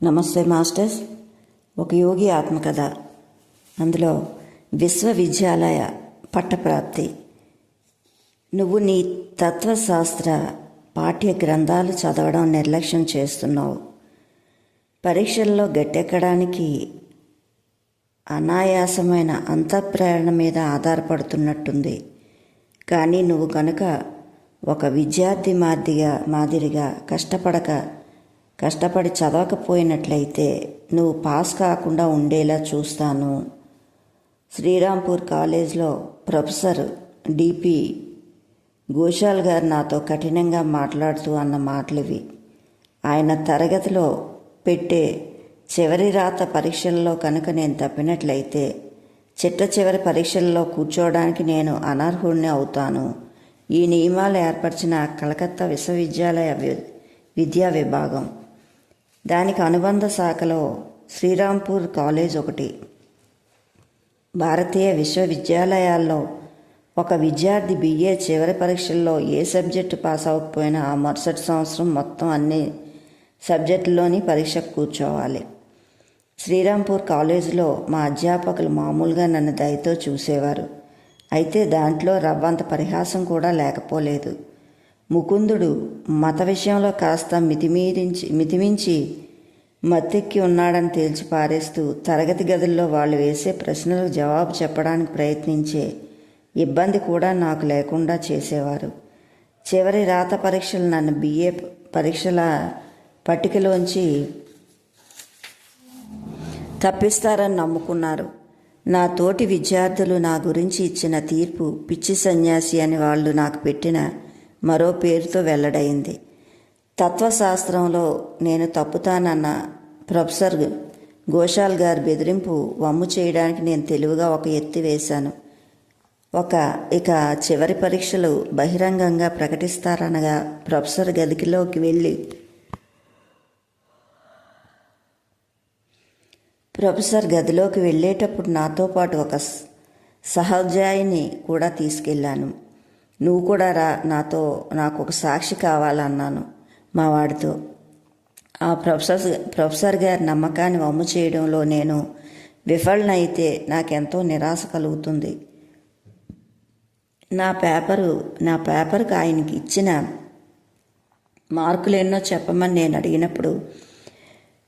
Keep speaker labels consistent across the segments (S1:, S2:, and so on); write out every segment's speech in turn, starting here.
S1: నమస్తే మాస్టర్స్. ఒక యోగి ఆత్మకథ. అందులో విశ్వవిద్యాలయ పట్టప్రాప్తి. నువ్వు నీ తత్వశాస్త్ర పాఠ్య గ్రంథాలు చదవడం నిర్లక్ష్యం చేస్తున్నావు. పరీక్షల్లో గట్టెక్కడానికి అనాయాసమైన అంతఃప్రేరణ మీద ఆధారపడుతున్నట్టుంది. కానీ నువ్వు కనుక ఒక విద్యార్థి మాదిరిగా కష్టపడి చదవకపోయినట్లయితే నువ్వు పాస్ కాకుండా ఉండేలా చూస్తాను. శ్రీరాంపూర్ కాలేజ్లో ప్రొఫెసర్ డిపి ఘోషాల్ గారు నాతో కఠినంగా మాట్లాడుతూ అన్న మాటలివి. ఆయన తరగతిలో పెట్టే చివరి రాత పరీక్షల్లో కనుక నేను తప్పినట్లయితే చిట్ట పరీక్షల్లో కూర్చోవడానికి నేను అనర్హుడిని అవుతాను. ఈ నియమాలు ఏర్పరిచిన కలకత్తా విశ్వవిద్యాలయ విద్యా విభాగం, దానికి అనుబంధ శాఖలో శ్రీరాంపూర్ కాలేజ్ ఒకటి. భారతీయ విశ్వవిద్యాలయాల్లో ఒక విద్యార్థి బిఏ చివరి పరీక్షల్లో ఏ సబ్జెక్టు పాస్ అవ్వకపోయినా ఆ మరుసటి సంవత్సరం మొత్తం అన్ని సబ్జెక్టుల్లోని పరీక్షకు కూర్చోవాలి. శ్రీరాంపూర్ కాలేజీలో మా అధ్యాపకులు మామూలుగా నన్ను దయతో చూసేవారు. అయితే దాంట్లో రవ్వంత పరిహాసం కూడా లేకపోలేదు. ముకుందుడు మత విషయంలో కాస్త మితిమించి మత్తెక్కి ఉన్నాడని తేల్చి పారేస్తూ తరగతి గదుల్లో వాళ్ళు వేసే ప్రశ్నలకు జవాబు చెప్పడానికి ప్రయత్నించే ఇబ్బంది కూడా నాకు లేకుండా చేసేవారు. చివరి రాత పరీక్షలు నన్ను బిఏ పరీక్షల పట్టికలోంచి తప్పిస్తారని నమ్ముకున్నారు. నా తోటి విద్యార్థులు నా గురించి ఇచ్చిన తీర్పు పిచ్చి సన్యాసి అని వాళ్ళు నాకు పెట్టిన మరో పేరుతో వెల్లడైంది. తత్వశాస్త్రంలో నేను తప్పుతానన్న ప్రొఫెసర్ ఘోషాల్ గారి బెదిరింపు వమ్ము చేయడానికి నేను తెలివిగా ఒక ఎత్తి వేశాను. ఇక చివరి పరీక్షలు బహిరంగంగా ప్రకటిస్తారనగా ప్రొఫెసర్ గదిలోకి వెళ్ళేటప్పుడు నాతో పాటు ఒక సహోద్యాయిని కూడా తీసుకెళ్ళాను. నువ్వు కూడా రా, నాకు ఒక సాక్షి కావాలన్నాను మా వాడితో. ఆ ప్రొఫెసర్ గారి నమ్మకాన్ని వమ్ము చేయడంలో నేను విఫలనైతే నాకెంతో నిరాశ కలుగుతుంది. నా పేపర్కి ఆయనకి ఇచ్చిన మార్కులు ఎన్నో చెప్పమని నేను అడిగినప్పుడు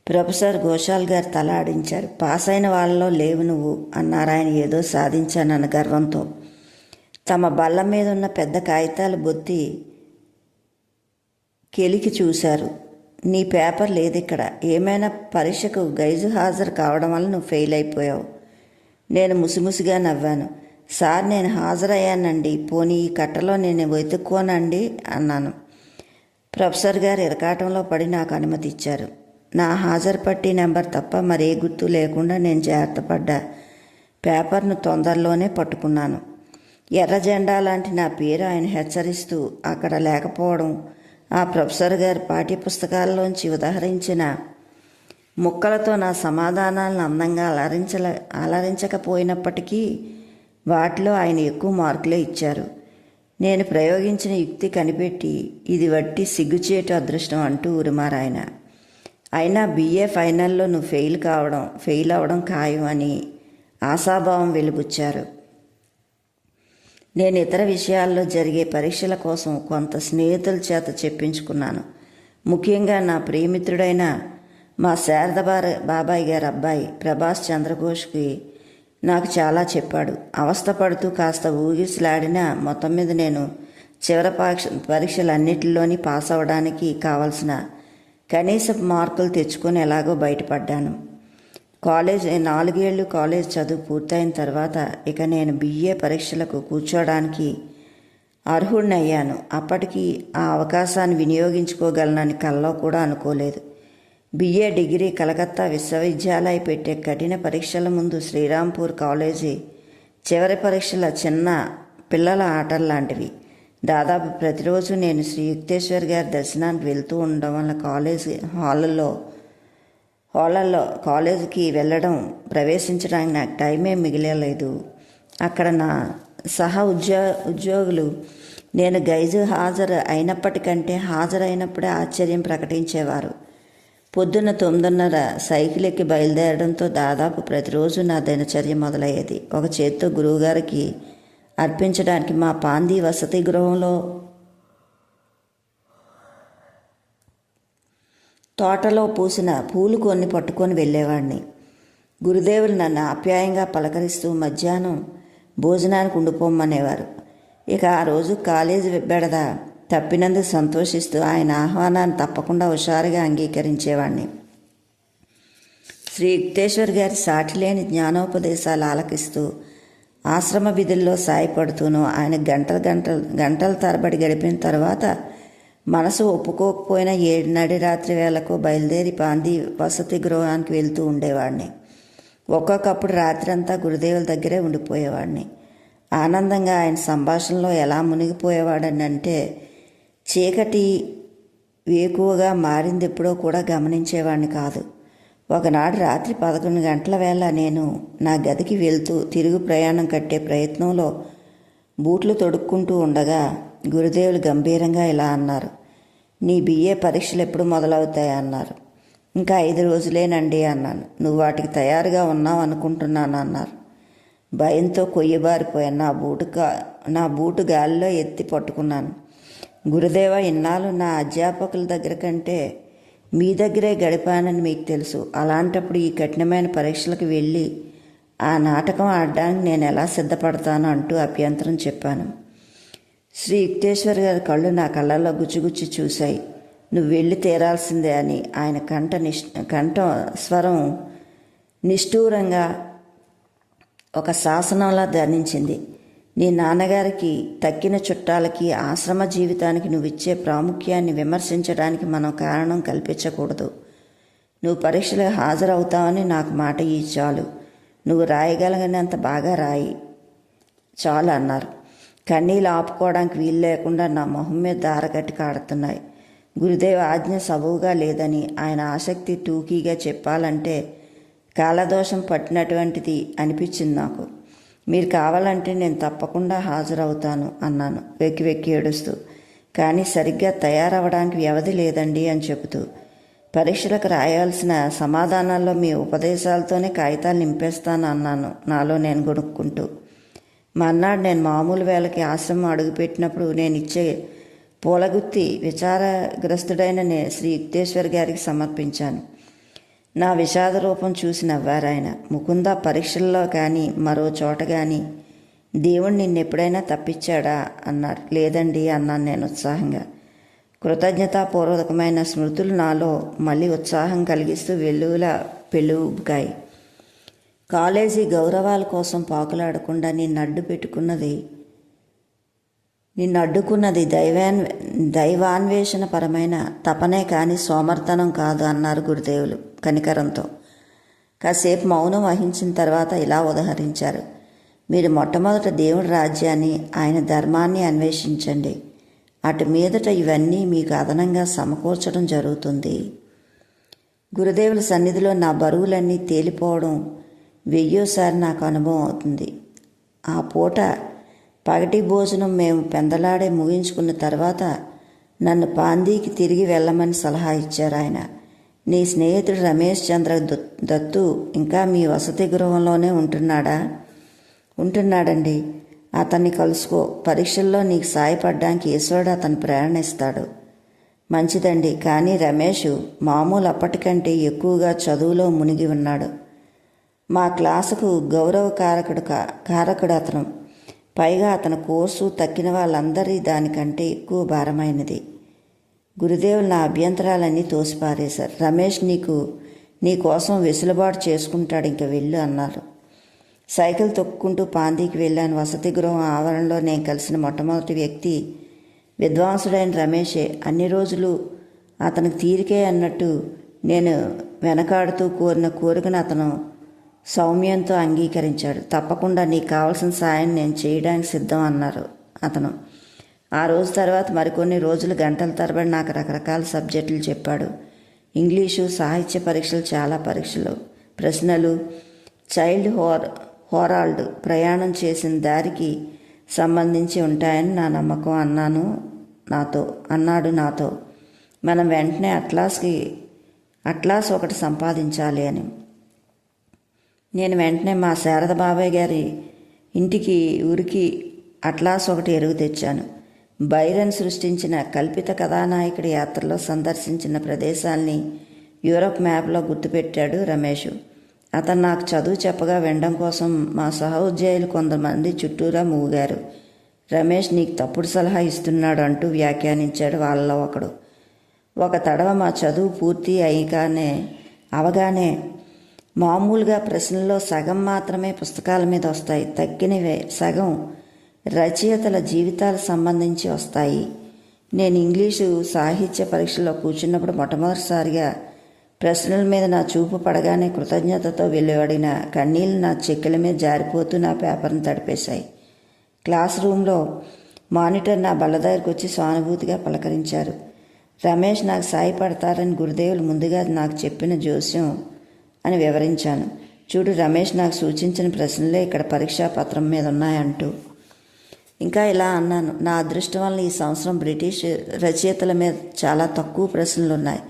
S1: ప్రొఫెసర్ ఘోషాల్ గారు తల ఆడించారు. పాస్ అయిన వాళ్ళలో లేవు నువ్వు అన్నారు. ఆయన ఏదో సాధించానన్న గర్వంతో తమ బల్ల మీద ఉన్న పెద్ద కాగితాలు బొత్తి కెలికి చూశారు. నీ పేపర్ లేదు ఇక్కడ. ఏమైనా పరీక్షకు గైజు హాజరు కావడం వల్ల నువ్వు ఫెయిల్ అయిపోయావు. నేను ముసిముసిగా నవ్వాను. సార్, నేను హాజరయ్యానండి, పోనీ ఈ కట్టలో నేను వెతుక్కోనండి అన్నాను. ప్రొఫెసర్ గారు ఇరకాటంలో పడి నాకు అనుమతి ఇచ్చారు. నా హాజరు పట్టీ నెంబర్ తప్ప మరే గుర్తు లేకుండా నేను జాగ్రత్త పడ్డా పేపర్ను తొందరలోనే పట్టుకున్నాను. ఎర్ర జెండా లాంటి నా పేరు ఆయన హెచ్చరిస్తూ అక్కడ లేకపోవడం, ఆ ప్రొఫెసర్ గారి పాఠ్యపుస్తకాల్లోంచి ఉదహరించిన ముక్కలతో నా సమాధానాలను అందంగా అలరించకపోయినప్పటికీ వాటిలో ఆయన ఎక్కువ మార్కులే ఇచ్చారు. నేను ప్రయోగించిన యుక్తి కనిపెట్టి ఇది వట్టి సిగ్గుచేటు అదృష్టం అంటూ ఉరిమారాయన. అయినా బిఏ ఫైనల్లో నువ్వు ఫెయిల్ అవడం ఖాయం అని ఆశాభావం వెలిబుచ్చారు. నేను ఇతర విషయాల్లో జరిగే పరీక్షల కోసం కొంత స్నేహితుల చేత చెప్పించుకున్నాను. ముఖ్యంగా నా ప్రియమిత్రుడైన మా శారద బాబాయ్ గారి అబ్బాయి ప్రభాస్ చంద్రఘోష్కి నాకు చాలా చెప్పాడు. అవస్థపడుతూ కాస్త ఊగిసలాడినా మొత్తం మీద నేను చివరి పరీక్షలన్నిటిలోని పాస్ అవ్వడానికి కావలసిన కనీస మార్కులు తెచ్చుకొని ఎలాగో బయటపడ్డాను. 4 ఏళ్ళు కాలేజ్ చదువు పూర్తయిన తర్వాత ఇక నేను బిఏ పరీక్షలకు కూర్చోడానికి అర్హుడినయ్యాను. అప్పటికి ఆ అవకాశాన్ని వినియోగించుకోగలనని కల్లో కూడా అనుకోలేదు. బిఏ డిగ్రీ కలకత్తా విశ్వవిద్యాలయ పెట్టే కఠిన పరీక్షల ముందు శ్రీరాంపూర్ కాలేజీ చివరి పరీక్షల చిన్న పిల్లల ఆటల్లాంటివి. దాదాపు ప్రతిరోజు నేను శ్రీ యుక్తేశ్వర్ గారి దర్శనానికి వెళ్తూ ఉండడం వల్ల హాలల్లో కాలేజీకి వెళ్ళడం ప్రవేశించడానికి నాకు టైమే మిగిలేదు. అక్కడ నా ఉద్యోగులు నేను గైజు హాజరు అయినప్పటికంటే హాజరైనప్పుడే ఆశ్చర్యం ప్రకటించేవారు. పొద్దున్న 9:30 సైకిల్ ఎక్కి బయలుదేరడంతో దాదాపు ప్రతిరోజు నా దినచర్య మొదలయ్యేది. ఒక చేత్తో గురువుగారికి అర్పించడానికి మా పాందీ వసతి గృహంలో తోటలో పూసిన పూలు కొన్ని పట్టుకొని వెళ్ళేవాడిని. గురుదేవులు నన్ను ఆప్యాయంగా పలకరిస్తూ మధ్యాహ్నం భోజనానికి ఉండిపోమ్మనేవారు. ఇక ఆ రోజు కాలేజీ బెడద తప్పినందుకు సంతోషిస్తూ ఆయన ఆహ్వానాన్ని తప్పకుండా హుషారుగా అంగీకరించేవాడిని. శ్రీ యుక్తేశ్వర్ గారి సాటిలేని జ్ఞానోపదేశాలు ఆలకిస్తూ ఆశ్రమ విధుల్లో సాయపడుతూనూ ఆయన గంటల తరబడి గడిపిన తర్వాత మనసు ఒప్పుకోకపోయినా 7 నడిరాత్రి వేళకు బయలుదేరి పాందీ వసతి గృహానికి వెళ్తూ ఉండేవాడిని. ఒక్కొక్కప్పుడు రాత్రంతా గురుదేవుల దగ్గరే ఉండిపోయేవాడిని. ఆనందంగా ఆయన సంభాషణలో ఎలా మునిగిపోయేవాడని అంటే చీకటి వేకువగా మారింది ఎప్పుడో కూడా గమనించేవాడిని కాదు. ఒకనాడు రాత్రి 11 గంటల వేళ నేను నా గదికి వెళ్తూ తిరుగు ప్రయాణం కట్టే ప్రయత్నంలో బూట్లు తొడుక్కుంటూ ఉండగా గురుదేవులు గంభీరంగా ఇలా అన్నారు. నీ BA పరీక్షలు ఎప్పుడు మొదలవుతాయి అన్నారు. ఇంకా 5 రోజులేనండి అన్నాను. నువ్వు వాటికి తయారుగా ఉన్నావు అనుకుంటున్నాను అన్నారు. భయంతో కొయ్యబారిపోయాను. నా బూటు గాలిలో ఎత్తి పట్టుకున్నాను. గురుదేవ, ఇన్నాళ్ళు నా అధ్యాపకుల దగ్గర కంటే మీ దగ్గరే గడిపానని మీకు తెలుసు. అలాంటప్పుడు ఈ కఠినమైన పరీక్షలకు వెళ్ళి ఆ నాటకం ఆడడానికి నేను ఎలా సిద్ధపడతాను అంటూ అభ్యంతరం చెప్పాను. శ్రీ యుక్తేశ్వర్ గారి కళ్ళు నా కళ్ళల్లో గుచ్చిగుచ్చి చూశాయి. నువ్వు వెళ్ళి తీరాల్సిందే అని. ఆయన కంఠ స్వరం నిష్ఠూరంగా ఒక శాసనంలా ధ్వనించింది. నీ నాన్నగారికి తక్కిన చుట్టాలకి ఆశ్రమ జీవితానికి నువ్విచ్చే ప్రాముఖ్యాన్ని విమర్శించడానికి మనం కారణం కల్పించకూడదు. నువ్వు పరీక్షలకు హాజరవుతావని నాకు మాట ఇయ్యి చాలు. నువ్వు రాయగలిగినంత బాగా రాయి చాలు అన్నారు. కన్నీళ్ళు ఆపుకోవడానికి వీలు లేకుండా నా మొహం మీద దారగట్టి కాడుతున్నాయి. గురుదేవ ఆజ్ఞ సబువుగా లేదని ఆయన ఆసక్తి టూకీగా చెప్పాలంటే కాలదోషం పట్టినటువంటిది అనిపించింది నాకు. మీరు కావాలంటే నేను తప్పకుండా హాజరవుతాను అన్నాను వెక్కి వెక్కి ఏడుస్తూ. కానీ సరిగ్గా తయారవడానికి వ్యవధి లేదండి అని చెబుతూ పరీక్షలకు రాయాల్సిన సమాధానాల్లో మీ ఉపదేశాలతోనే కాగితాలు నింపేస్తాను అన్నాను నాలో నేను గొనుక్కుంటూ. మర్నాడు నేను మామూలు వేళకి ఆశ్రమం అడుగుపెట్టినప్పుడు నేను ఇచ్చే పూలగుత్తి విచారగ్రస్తుడైన శ్రీ యుక్తేశ్వర్ గారికి సమర్పించాను. నా విషాద రూపం చూసి నవ్వారాయన. ముకుంద, పరీక్షల్లో కానీ మరో చోట కానీ దేవుడు నిన్నెప్పుడైనా తప్పించాడా అన్నారు. లేదండి అన్నాను నేను ఉత్సాహంగా. కృతజ్ఞతాపూర్వకమైన స్మృతులు నాలో మళ్ళీ ఉత్సాహం కలిగిస్తూ వెల్లువలా పెళ్ళుకాయి. కాలేజీ గౌరవాల కోసం పాకులాడకుండా నిన్ను అడ్డుకున్నది దైవాన్వేషణపరమైన తపనే కానీ సోమర్తనం కాదు అన్నారు గురుదేవులు కనికరంతో. కాసేపు మౌనం వహించిన తర్వాత ఇలా ఉదహరించారు. మీరు మొట్టమొదట దేవుడి రాజ్యాన్ని, ఆయన ధర్మాన్ని అన్వేషించండి. అటు మీదట ఇవన్నీ మీకు అదనంగా సమకూర్చడం జరుగుతుంది. గురుదేవుల సన్నిధిలో నా బరువులన్నీ తేలిపోవడం 1000సారి నాకు అనుభవం అవుతుంది. ఆ పూట పగటి భోజనం మేము పెందలాడే ముగించుకున్న తర్వాత నన్ను పాందీకి తిరిగి వెళ్ళమని సలహా ఇచ్చారు ఆయన. నీ స్నేహితుడు రమేష్ చంద్ర దత్తు ఇంకా మీ వసతి గృహంలోనే ఉంటున్నాడండి. అతన్ని కలుసుకో. పరీక్షల్లో నీకు సాయపడ్డానికి ఈశ్వరుడు అతను ప్రేరణిస్తాడు. మంచిదండి. కానీ రమేష్ మామూలు అప్పటికంటే ఎక్కువగా చదువులో మునిగి ఉన్నాడు. మా క్లాసుకు గౌరవ కారకుడు అతను. పైగా అతని కోర్సు తక్కిన వాళ్ళందరి దానికంటే ఎక్కువ భారమైనది. గురుదేవులు నా అభ్యంతరాలన్నీ తోసిపారేశారు. రమేష్ నీ కోసం వెసులుబాటు చేసుకుంటాడు, ఇంక వెళ్ళు అన్నారు. సైకిల్ తొక్కుంటూ పాందీకి వెళ్ళాను. వసతి గృహం ఆవరణలో నేను కలిసిన మొట్టమొదటి వ్యక్తి విద్వాంసుడైన రమేషే. అన్ని రోజులు అతనికి తీరికే అన్నట్టు నేను వెనకాడుతూ కోరిన కోరికను అతను సౌమ్యంతో అంగీకరించాడు. తప్పకుండా నీకు కావాల్సిన సాయం నేను చేయడానికి సిద్ధం అన్నారు అతను. ఆ రోజు తర్వాత మరికొన్ని రోజులు గంటల తరబడి నాకు రకరకాల సబ్జెక్టులు చెప్పాడు. ఇంగ్లీషు, సాహిత్య పరీక్షలు, చాలా ప్రశ్నలు, చైల్డ్ హోరాల్డ్ ప్రయాణం చేసిన దారికి సంబంధించి ఉంటాయని నా నమ్మకం అన్నాడు నాతో. మనం వెంటనే అట్లాస్ ఒకటి సంపాదించాలి అని. నేను వెంటనే మా శారద బాబాయ్ గారి ఇంటికి ఊరికి అట్లాస్ ఒకటి ఎరుగు తెచ్చాను. బైరన్ సృష్టించిన కల్పిత కథానాయకుడి యాత్రలో సందర్శించిన ప్రదేశాల్ని యూరప్ మ్యాప్లో గుర్తుపెట్టాడు రమేష్. అతను నాకు చదువు చెప్పగా వినడం కోసం మా సహోద్యోగులు కొంతమంది చుట్టూరా మూగారు. రమేష్ నీకు తప్పుడు సలహా ఇస్తున్నాడు అంటూ వ్యాఖ్యానించాడు వాళ్ళలో ఒకడు. ఒక తడవ మా చదువు పూర్తి అవగానే మామూలుగా ప్రశ్నల్లో సగం మాత్రమే పుస్తకాల మీద వస్తాయి, తక్కినవే సగం రచయితల జీవితాలకు సంబంధించి వస్తాయి. నేను ఇంగ్లీషు సాహిత్య పరీక్షలో కూర్చున్నప్పుడు మొట్టమొదటిసారిగా ప్రశ్నల మీద నా చూపు పడగానే కృతజ్ఞతతో వెలువడిన కన్నీళ్లు నా చెక్కల మీద జారిపోతూ నా పేపర్ను తడిపేశాయి. క్లాస్ రూమ్లో మానిటర్ నా బల్ల దగ్గరకు వచ్చి సానుభూతిగా పలకరించారు. రమేష్ నాకు సాయపడతారని గురుదేవులు ముందుగా నాకు చెప్పిన జోస్యం అని వివరించాను. చూడు, రమేష్ నాకు సూచించిన ప్రశ్నలే ఇక్కడ పరీక్షా పత్రం మీద ఉన్నాయంటూ. ఇంకా ఇలా అన్నాను, నా అదృష్టం వల్ల ఈ సంవత్సరం బ్రిటిష్ రచయితల మీద చాలా తక్కువ ప్రశ్నలు ఉన్నాయి.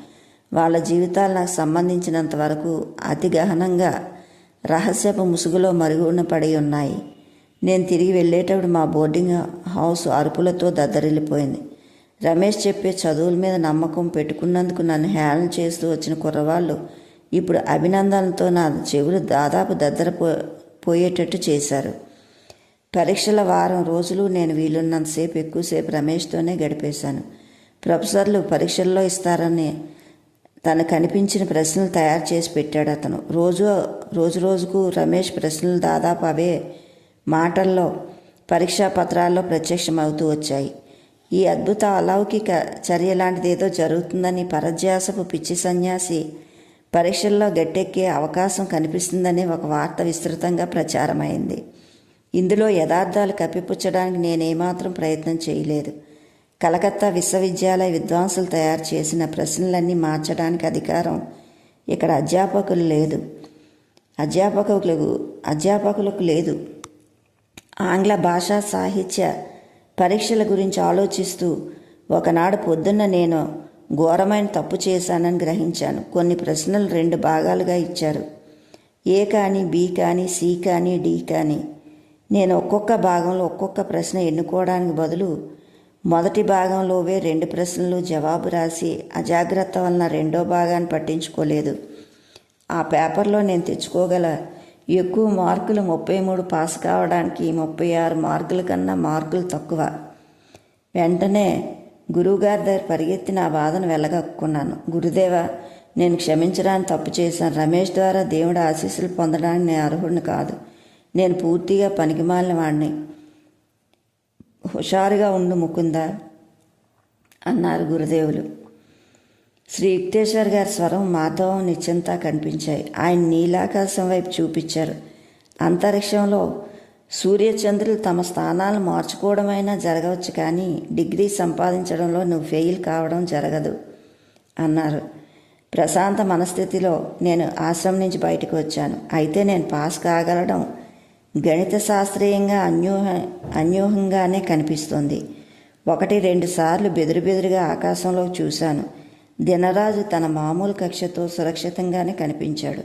S1: వాళ్ళ జీవితాలు నాకు సంబంధించినంత వరకు అతి గహనంగా రహస్యపు ముసుగులో మరుగున పడి ఉన్నాయి. నేను తిరిగి వెళ్ళేటప్పుడు మా బోర్డింగ్ హౌస్ అరుపులతో దద్దరిల్లిపోయింది. రమేష్ చెప్పే చదువుల మీద నమ్మకం పెట్టుకున్నందుకు నన్ను హేళన చేస్తూ వచ్చిన కుర్రవాళ్ళు ఇప్పుడు అభినందనలతో నా చెవులు దాదాపు పోయేటట్టు చేశారు. పరీక్షల వారం రోజులు నేను వీలున్నంతసేపు ఎక్కువసేపు రమేష్తోనే గడిపేశాను. ప్రొఫెసర్లు పరీక్షల్లో ఇస్తారని తనకు కనిపించిన ప్రశ్నలు తయారు చేసి పెట్టాడు అతను. రోజుకు రమేష్ ప్రశ్నలు దాదాపు అవే మాటల్లో పరీక్షా పత్రాల్లో ప్రత్యక్షమవుతూ వచ్చాయి. ఈ అద్భుత అలౌకిక చర్య లాంటిదేదో జరుగుతుందని పరధ్యాసపు పిచ్చి సన్యాసి పరీక్షల్లో గట్టెక్కే అవకాశం కనిపిస్తుందని ఒక వార్త విస్తృతంగా ప్రచారమైంది. ఇందులో యథార్థాలు కప్పిపుచ్చడానికి నేనేమాత్రం ప్రయత్నం చేయలేదు. కలకత్తా విశ్వవిద్యాలయ విద్వాంసులు తయారు చేసిన ప్రశ్నలన్నీ మార్చడానికి అధికారం ఇక్కడ అధ్యాపకులకు లేదు. ఆంగ్ల భాషా సాహిత్య పరీక్షల గురించి ఆలోచిస్తూ ఒకనాడు పొద్దున్న నేను ఘోరమైన తప్పు చేశానని గ్రహించాను. కొన్ని ప్రశ్నలు 2 భాగాలుగా ఇచ్చారు. ఏ కానీ, బి కానీ, సి కానీ, డి కానీ. నేను ఒక్కొక్క భాగంలో ఒక్కొక్క ప్రశ్న ఎన్నుకోవడానికి బదులు మొదటి భాగంలోవే 2 ప్రశ్నలు జవాబు రాసి అజాగ్రత్త వలన రెండో భాగాన్ని పట్టించుకోలేదు. ఆ పేపర్లో నేను తెచ్చుకోగల ఎక్కువ మార్కులు 33 పాస్ కావడానికి 36 మార్కుల కన్నా మార్కులు తక్కువ. వెంటనే గురువుగారి దగ్గర పరిగెత్తి నా బాధను వెళ్ళగక్కున్నాను. గురుదేవా, నేను క్షమించడానికి తప్పు చేశాను. రమేష్ ద్వారా దేవుడి ఆశీస్సులు పొందడానికి నేను అర్హుడిని కాదు. నేను పూర్తిగా పనికిమాలిన వాడిని. హుషారుగా ఉండు ముకుందా అన్నారు గురుదేవులు. శ్రీ యుక్తేశ్వర్ గారి స్వరం మాధవం నిత్యంతా కనిపించాయి. ఆయన నీలాకాశం వైపు చూపించారు. అంతరిక్షంలో సూర్యచంద్రులు తమ స్థానాలను మార్చుకోవడమైనా జరగవచ్చు, కానీ డిగ్రీ సంపాదించడంలో నువ్వు ఫెయిల్ కావడం జరగదు అన్నారు. ప్రశాంత మనస్థితిలో నేను ఆశ్రమం నుంచి బయటకు వచ్చాను. అయితే నేను పాస్ కాగలడం గణిత శాస్త్రీయంగా అన్యూహంగానే కనిపిస్తోంది. 1-2 సార్లు బెదురుగా ఆకాశంలోకి చూశాను. దినరాజు తన మామూలు కక్షతో సురక్షితంగానే కనిపించాడు.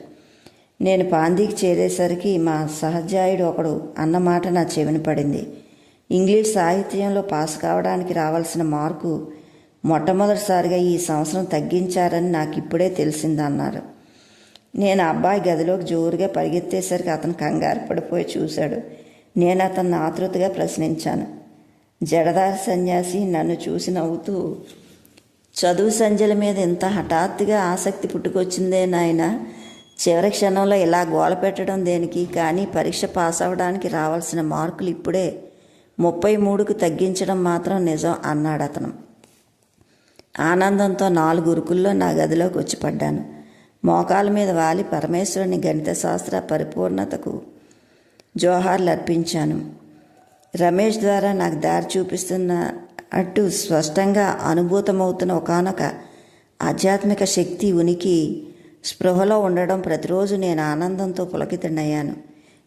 S1: నేను పాందీకి చేరేసరికి మా సహధ్యాయుడు ఒకడు అన్నమాట నా చెవిన పడింది. ఇంగ్లీష్ సాహిత్యంలో పాస్ కావడానికి రావాల్సిన మార్కు మొట్టమొదటిసారిగా ఈ సంవత్సరం తగ్గించారని నాకు ఇప్పుడే తెలిసిందన్నారు. నేను అబ్బాయి గదిలోకి జోరుగా పరిగెత్తేసరికి అతను కంగారు పడిపోయి చూశాడు. నేను అతన్ని ఆతృతగా ప్రశ్నించాను. జడదారి సన్యాసి నన్ను చూసి నవ్వుతూ, చదువు సంధ్యల మీద ఇంత హఠాత్తుగా ఆసక్తి పుట్టుకొచ్చిందే నాయన. చివరి క్షణంలో ఇలా గోల పెట్టడం దేనికి? కానీ పరీక్ష పాస్ అవ్వడానికి రావాల్సిన మార్కులు ఇప్పుడే 33కు తగ్గించడం మాత్రం నిజం అన్నాడు అతను. ఆనందంతో 4 ఉరుకుల్లో నా గదిలోకి వచ్చి పడ్డాను. మోకాల మీద వాలి పరమేశ్వరుని గణిత శాస్త్ర పరిపూర్ణతకు జోహార్లు అర్పించాను. రమేష్ ద్వారా నాకు దారి చూపిస్తున్న అటు స్పష్టంగా అనుభూతమవుతున్న ఒకానొక ఆధ్యాత్మిక శక్తి ఉనికి స్పృహలో ఉండడం ప్రతిరోజు నేను ఆనందంతో పులకితుడయ్యాను.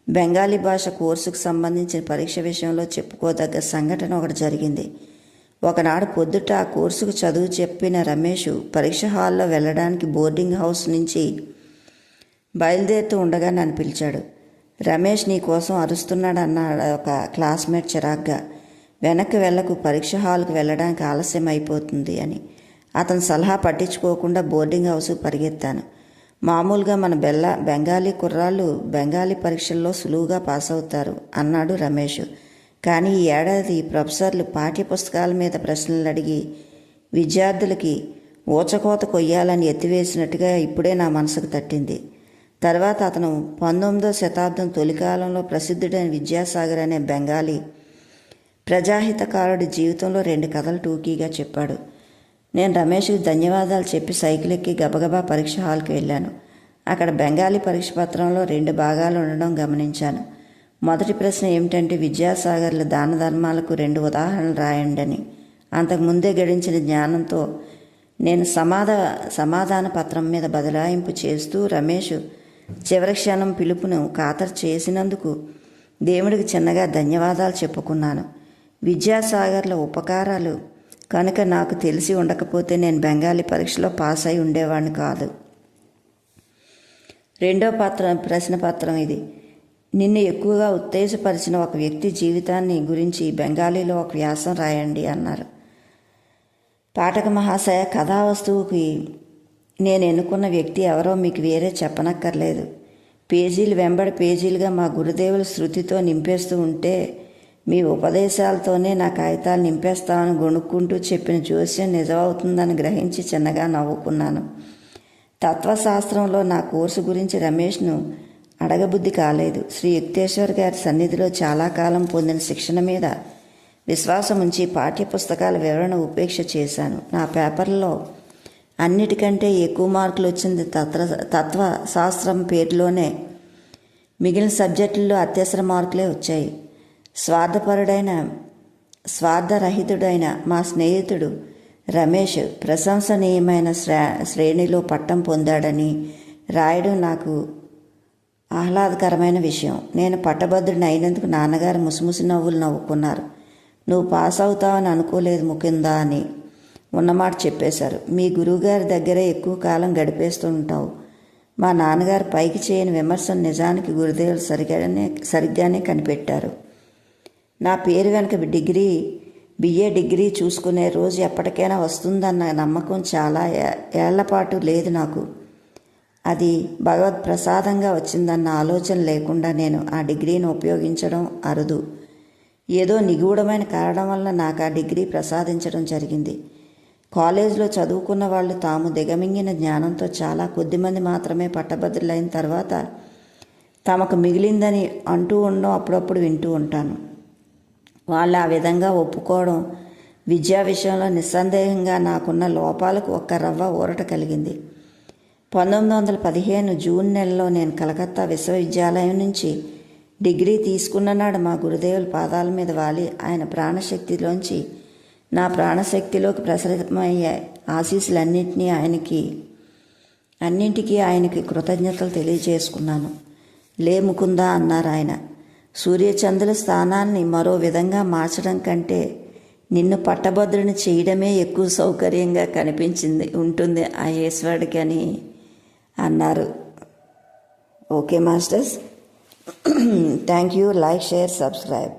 S1: బెంగాలీ భాష కోర్సుకు సంబంధించిన పరీక్ష విషయంలో చెప్పుకోదగ్గ సంఘటన ఒకటి జరిగింది. ఒకనాడు పొద్దుట ఆ కోర్సుకు చదువు చెప్పిన రమేష్ పరీక్ష హాల్లో వెళ్ళడానికి బోర్డింగ్ హౌస్ నుంచి బయలుదేరుతూ ఉండగా నన్ను పిలిచాడు. రమేష్ నీ కోసం అరుస్తున్నాడు అన్నాడు ఒక క్లాస్మేట్ చిరాగ్గా. వెనక్కి వెళ్ళకు, పరీక్ష హాల్కి వెళ్ళడానికి ఆలస్యం అయిపోతుంది అని. అతని సలహా పట్టించుకోకుండా బోర్డింగ్ హౌస్కు పరిగెత్తాను. మామూలుగా మన బెంగాలీ కుర్రాళ్ళు బెంగాలీ పరీక్షల్లో సులువుగా పాస్ అవుతారు అన్నాడు రమేష్. కానీ ఈ ఏడాది ప్రొఫెసర్లు పాఠ్యపుస్తకాల మీద ప్రశ్నలు అడిగి విద్యార్థులకి ఊచకోత కొయ్యాలని ఎత్తివేసినట్టుగా ఇప్పుడే నా మనసుకు తట్టింది. తర్వాత అతను 19వ శతాబ్దం తొలికాలంలో ప్రసిద్ధుడైన విద్యాసాగర్ అనే బెంగాలీ ప్రజాహితకారుడి జీవితంలో 2 కథలు టూకీగా చెప్పాడు. నేను రమేష్కి ధన్యవాదాలు చెప్పి సైకిల్ ఎక్కి గబగబా పరీక్ష హాల్కి వెళ్ళాను. అక్కడ బెంగాలీ పరీక్ష పత్రంలో 2 భాగాలు ఉండడం గమనించాను. మొదటి ప్రశ్న ఏమిటంటే విద్యాసాగర్ల దాన ధర్మాలకు 2 ఉదాహరణలు రాయండి అని. అంతకుముందే గడించిన జ్ఞానంతో నేను సమాధాన పత్రం మీద బదలాయింపు చేస్తూ రమేష్ చివరి క్షణం పిలుపును ఖాతరు చేసినందుకు దేవుడికి చిన్నగా ధన్యవాదాలు చెప్పుకున్నాను. విద్యాసాగర్ల ఉపకారాలు కనుక నాకు తెలిసి ఉండకపోతే నేను బెంగాలీ పరీక్షలో పాస్ అయి ఉండేవాడిని కాదు. 2వ ప్రశ్న పత్రం ఇది. నిన్ను ఎక్కువగా ఉత్తేజపరిచిన ఒక వ్యక్తి జీవితాన్ని గురించి బెంగాలీలో ఒక వ్యాసం రాయండి అన్నారు. పాఠక మహాశయ, కథా వస్తువుకి నేను ఎన్నుకున్న వ్యక్తి ఎవరో మీకు వేరే చెప్పనక్కర్లేదు. పేజీలు వెంబడి పేజీలుగా మా గురుదేవుల శృతితో నింపేస్తూ ఉంటే మీ ఉపదేశాలతోనే నా కాగితాలు నింపేస్తామని గొణుక్కుంటూ చెప్పిన జోస్యం నిజమవుతుందని గ్రహించి చిన్నగా నవ్వుకున్నాను. తత్వశాస్త్రంలో నా కోర్సు గురించి రమేష్ను అడగబుద్ధి కాలేదు. శ్రీ యుక్తేశ్వర్ గారి సన్నిధిలో చాలా కాలం పొందిన శిక్షణ మీద విశ్వాసం ఉంచి పాఠ్యపుస్తకాల వివరణ ఉపేక్ష చేశాను. నా పేపర్లో అన్నిటికంటే ఎక్కువ మార్కులు వచ్చింది తత్వశాస్త్రం పేరులోనే. మిగిలిన సబ్జెక్టుల్లో అత్యవసర మార్కులే వచ్చాయి. స్వార్థరహితుడైన మా స్నేహితుడు రమేష్ ప్రశంసనీయమైన శ్రేణిలో పట్టం పొందాడని రాయడం నాకు ఆహ్లాదకరమైన విషయం. నేను పట్టభద్రుని అయినందుకు నాన్నగారు ముసిముసి నవ్వులు నవ్వుకున్నారు. నువ్వు పాస్ అవుతావని అనుకోలేదు ముకుందా అని ఉన్నమాట చెప్పేశారు. మీ గురువుగారి దగ్గరే ఎక్కువ కాలం గడిపేస్తూ ఉంటావు. మా నాన్నగారు పైకి చేయని విమర్శను నిజానికి గురుదేవులు సరిగ్గానే కనిపెట్టారు. నా పేరు వెనక బిఏ డిగ్రీ చూసుకునే రోజు ఎప్పటికైనా వస్తుందన్న నమ్మకం చాలా ఏళ్లపాటు లేదు నాకు. అది భగవత్ ప్రసాదంగా వచ్చిందన్న ఆలోచన లేకుండా నేను ఆ డిగ్రీని ఉపయోగించడం అరుదు. ఏదో నిగూఢమైన కారణం వల్ల నాకు ఆ డిగ్రీ ప్రసాదించడం జరిగింది. కాలేజీలో చదువుకున్న వాళ్ళు తాము దిగమింగిన జ్ఞానంతో చాలా కొద్దిమంది మాత్రమే పట్టభద్రులైన తర్వాత తమకు మిగిలిందని అంటూ ఉండడం అప్పుడప్పుడు వింటూ ఉంటాను. వాళ్ళు ఆ విధంగా ఒప్పుకోవడం విద్యా విషయంలో నిస్సందేహంగా నాకున్న లోపాలకు ఒక్క రవ్వ ఊరట కలిగింది. 1915 జూన్ నెలలో నేను కలకత్తా విశ్వవిద్యాలయం నుంచి డిగ్రీ తీసుకున్న నాడు మా గురుదేవుల పాదాల మీద వాలి ఆయన ప్రాణశక్తిలోంచి నా ప్రాణశక్తిలోకి ప్రసరితమయ్యే అన్నింటికీ ఆయనకి కృతజ్ఞతలు తెలియజేసుకున్నాను. లే ముకుందా అన్నారు ఆయన. సూర్యచంద్రుల స్థానాన్ని మరో విధంగా మార్చడం కంటే నిన్ను పట్టభద్రుని చేయడమే ఎక్కువ సౌకర్యంగా ఉంటుంది ఆ ఈశ్వరుడికి అని అన్నారు. Okay masters, thank you. Like, share, subscribe.